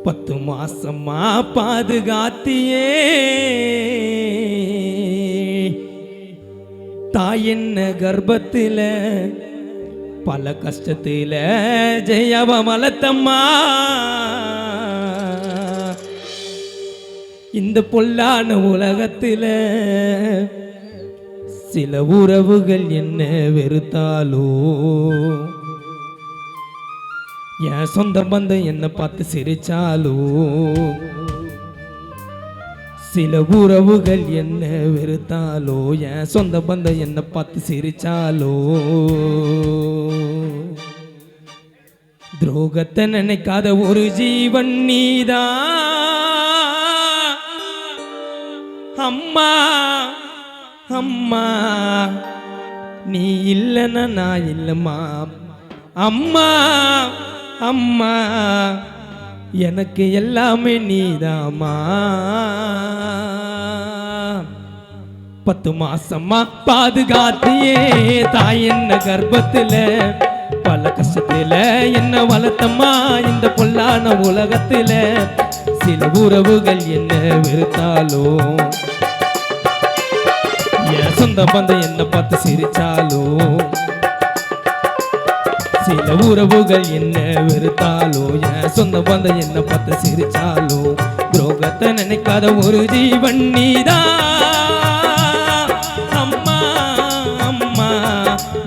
பத்து மாசமா பாதுகாத்தியே தாய் என்ன கர்ப்பத்தில பல கஷ்டத்தில ஜெயவ மலத்தம்மா இந்த பொல்லான உலகத்தில சில உறவுகள் என்ன வெறுத்தாலோ என் சொந்த பந்தம் என்ன பார்த்து சிரிச்சாலோ சில உறவுகள் என்ன வெறுத்தாலோ என் சொந்த பந்தம் என்ன பார்த்து சிரிச்சாலோ துரோகத்தை நினைக்காத ஒரு ஜீவன் நீதான் அம்மா அம்மா நீ இல்லைன்னா நான் இல்லைம்மா அம்மா அம்மா எனக்கு எல்லாமே நீதாம்மா 10 மாசமா பாதுகாத்தியே தாய் என்ன கர்ப்பத்துல பல கஷ்டத்துல என்ன வளர்த்தம்மா இந்த பொல்லான உலகத்துல சில உறவுகள் என்ன வெறுத்தாலோ என் சொந்த பந்தம் என்ன பார்த்து சிரிச்சாலோ சில உறவுகள் என்ன வெறுத்தாலோ என் சொந்த பந்தம் என்ன பார்த்து சிரிச்சாலோ துரோகத்தை நினைக்காத ஒரு ஜீவன் நீதான் அம்மா அம்மா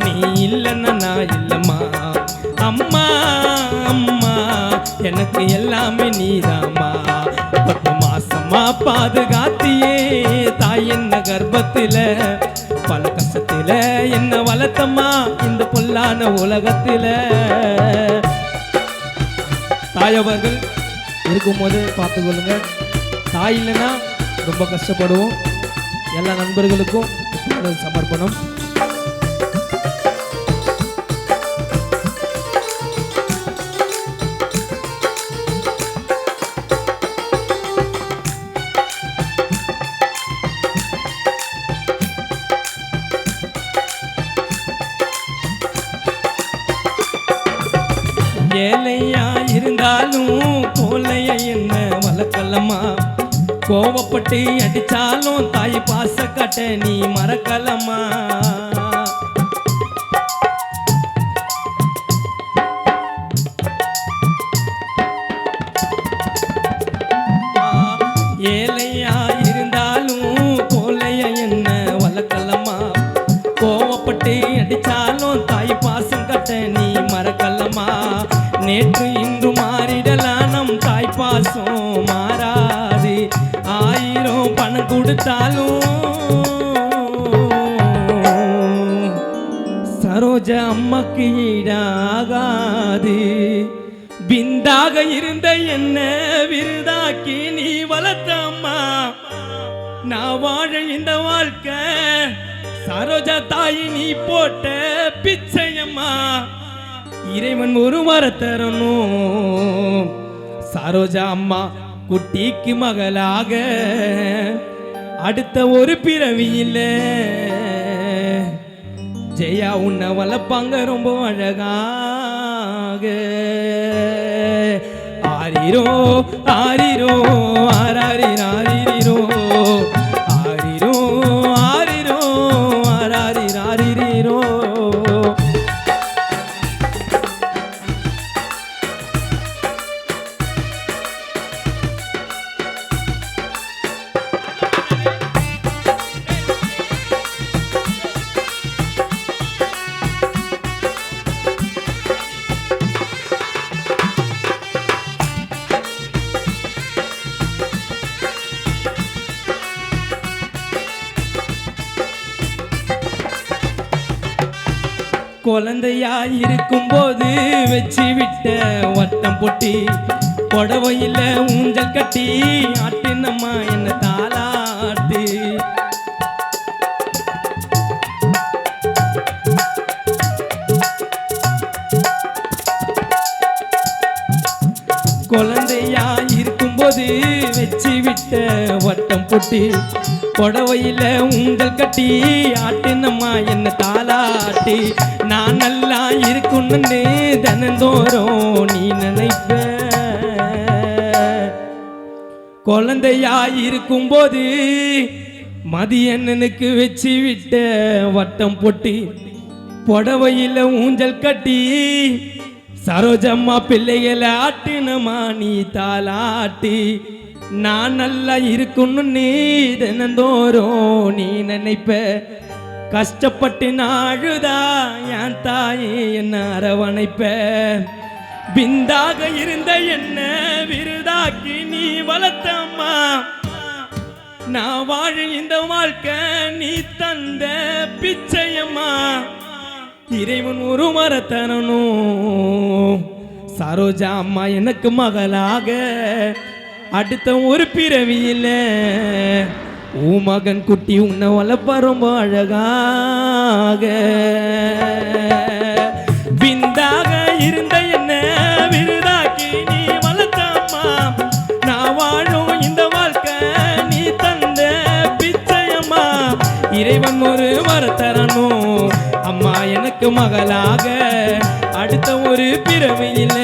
நீ இல்லைன்னா நான் இல்லைம்மா அம்மா அம்மா எனக்கு எல்லாமே நீதாம்மா 10 மாசமா பாதுகாத்தியே தாய் என்ன கர்ப்பத்தில பல கஷ்டத்தில என்ன வளர்த்தம்மா இந்த பொல்லான உலகத்தில தாயவர்கள் இருக்கும்போது பார்த்துக்கொள்ளுங்க தாய் இல்லைன்னா ரொம்ப கஷ்டப்படுவோம் எல்லா நண்பர்களுக்கும் சமர்ப்பணம் ஏழையா இருந்தாலும் கோலைய என்ன வளர்க்கலம்மா கோவப்பட்டு அடிச்சாலும் தாய் பாச கட்ட நீ மறக்கலம்மா ஏழையா இருந்தாலும் கோலைய என்ன வளர்க்கலம்மா கோவப்பட்டு அடிச்சாலும் தாய் பாசம் கட்ட நீ மறக்கலம்மா நேற்று இன்று மாறிடலாம் நம் தாய் பாசம் மாறாது 1000 பணம் கொடுத்தாலும் சரோஜா அம்மாக்கு ஈடாகாது பிந்தாக இருந்த என்ன விருதாக்கி நீ வளர்த்த அம்மா நான் வாழ இந்த வாழ்க்கை சரோஜா தாய் நீ போட்ட பிச்சையம்மா இறைவன் ஒரு வரத்தரணும் சரோஜா அம்மா குட்டிக்கு மகளாக அடுத்த ஒரு பிறவியில் ஜெயா உன்னை வளர்ப்பாங்க ரொம்ப அழகாக ஆரிரோ ஆரிரோ ஆராரி ஆரிரோ ஆரிரோ ஆரிரோ ஆராரி ஆரிரோ குழந்தையா இருக்கும் போது வச்சு விட்ட வட்டம் பொட்டி புடவையில ஊஞ்சல் கட்டி ஆட்டினம்மா என்ன தாளாட்டு இருக்கும்போது வச்சு விட்ட வட்டம் போட்டு புடவையில ஊஞ்சல் கட்டி ஆட்டுனம்மா என்ன தாலாட்டி நான் நல்லா இருக்கணும்னு தினந்தோறும் நீ நினைப்ப. குழந்தையா இருக்கும்போது மதியண்ணனுக்கு வச்சு விட்ட வட்டம் போட்டு புடவையில ஊஞ்சல் கட்டி சரோஜம்மா பிள்ளைகளை ஆட்டுனமா நீ தாலாட்டி நான் நல்லா இருக்கணும்னு தினந்தோறும் நீ நினைப்ப. கஷ்டப்பட்டு நாழுதா என் தாயே என்ன அரவணைப்ப. பிந்தாக இருந்த என்ன விருதாக்கி நீ வளர்த்தம்மா நான் வாழ இந்த வாழ்க்கை நீ தந்த பிச்சையம்மா. இறைவன் ஒரு மரத்தரணும் சரோஜா அம்மா எனக்கு மகளாக அடுத்த ஒரு பிறவியில் உன் மகன் குட்டி உன்னை வளர்ப்ப ரொம்ப அழகாக. பிந்தாக இருந்த என்ன விருதாக்கி நீ வளர்த்தம்மா நான் வாழும் இந்த வாழ்க்கை நீ தந்த பிச்சையம்மா. இறைவன் ஒரு வரத்தரணும் அம்மா எனக்கு மகளாக அடுத்த ஒரு பிறவியில்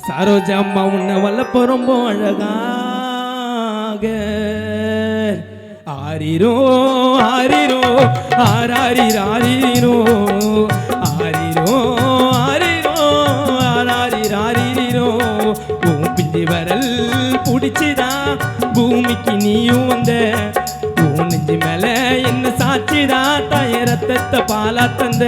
சரோஜா அம்மா உன்னை வளர்ப்ப ரொம்ப அழகாக. ஆரிரோ ஆரிரோ ஆராரிராரிரோ ஆரிரோ ஆரிரோ ஆராரிராரிரோ உன் பிஞ்சி வரல் பிடிச்சிதா பூமிக்கு நீயும் வந்த உன் நெஞ்சு மேல என்ன சாட்சிதா தாய ரத்தத்தை பாலா தந்த